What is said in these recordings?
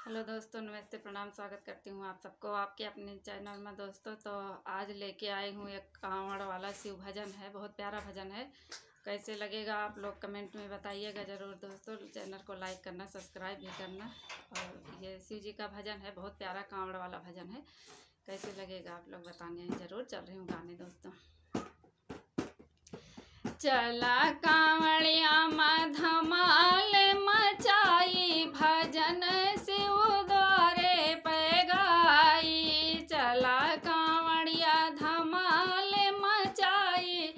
Hello दोस्तों, नमस्ते, प्रणाम, स्वागत करती हूँ आप सबको आपके अपने चैनल में। दोस्तों तो आज लेके आई हूँ एक कांवड़ वाला शिव भजन है। बहुत प्यारा भजन है। कैसे लगेगा आप लोग कमेंट में बताइएगा ज़रूर। दोस्तों चैनल को लाइक करना, सब्सक्राइब भी करना। और ये शिव जी का भजन है, बहुत प्यारा कांवड़ वाला भजन है। कैसे लगेगा आप लोग बताने ज़रूर। चल रही हूँ गाने। दोस्तों चला कांवड़िया में धमाल मचाई, भजन शिव द्वारे पे गाई। चला कांवड़िया धमाल मचाई,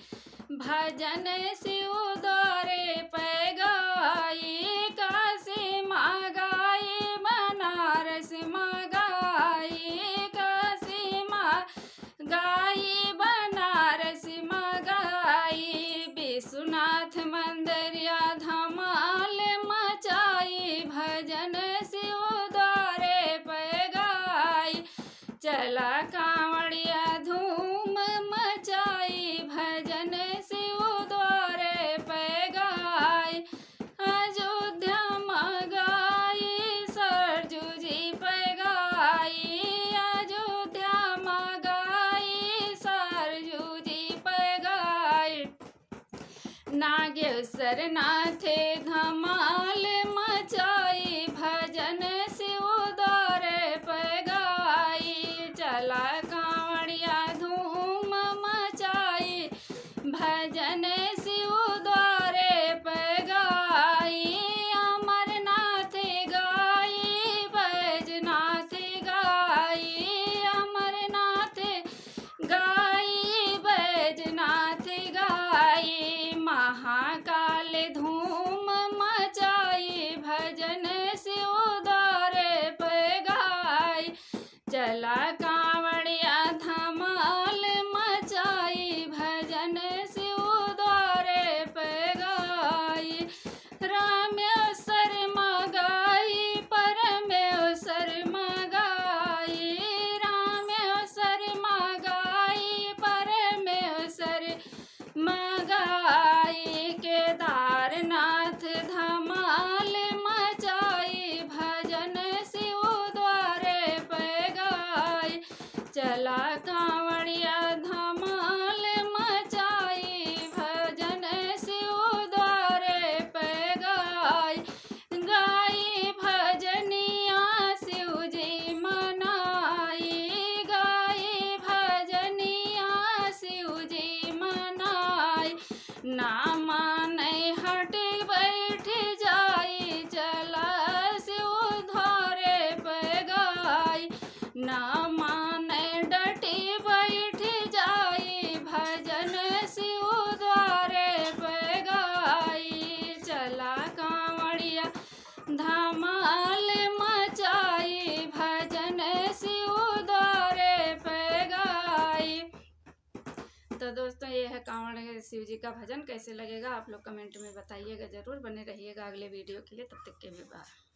भजन शिव द्वारे पे गाई। काशी माँ गाई, बनारस माँ गाई। काशी माँ गाई, बनारस माँ गाई। विश्वनाथ मंदिरिया धमाल मचाई, भजन शिव द्वारे पे गाई। चला कांवड़िया धूम मचाई, भजन शिव द्वारे पे गाई। अयोध्या में गाई, सरजू जी पे गाई। अयोध्या में गाई, सरजू जी पे गाई। नागेश्वर नाथे धमाल मचाई, भजन शिव द्वारे पे गाई। चला कांवड़िया धूम मचाई, भजन शिव द्वारे पे गाई। अमरनाथ गाई, बैजनाथ गाई। अमरनाथ गाई, बैजनाथ गाई। महाकाल धूम मचाई, भजन शिव द्वारे पे गाई। चला कांवड़िया धमाल मचाई, भजन शिव द्वारे पे गाई। रामेश्वर माँ गाई, परमेश्वर माँ गाई। रामेश्वर माँ गाई, परमेश्वर माँ गाई। केदारनाथ धमाल मचाई, भजन शिव द्वारे पे गाई। चला कांवड़िया धमाल मचाई, भजन शिव द्वारे पे गाई। गाई भजनिया शिव जी मनाई। गाई भजनिया शिव जी मनाई। ना माने हट बैठ जाई, चला शिव द्वारे पे गाई। ना माने डटी बैठ जाई, भजन शिव द्वारे पे गाई। चला कांवड़िया धमाल मचाई, भजन शिव द्वारे पे गाई। तो दोस्तों ये है कांवड़ शिव जी का भजन। कैसे लगेगा आप लोग कमेंट में बताइएगा ज़रूर। बने रहिएगा अगले वीडियो के लिए। तब तक के लिए बाय।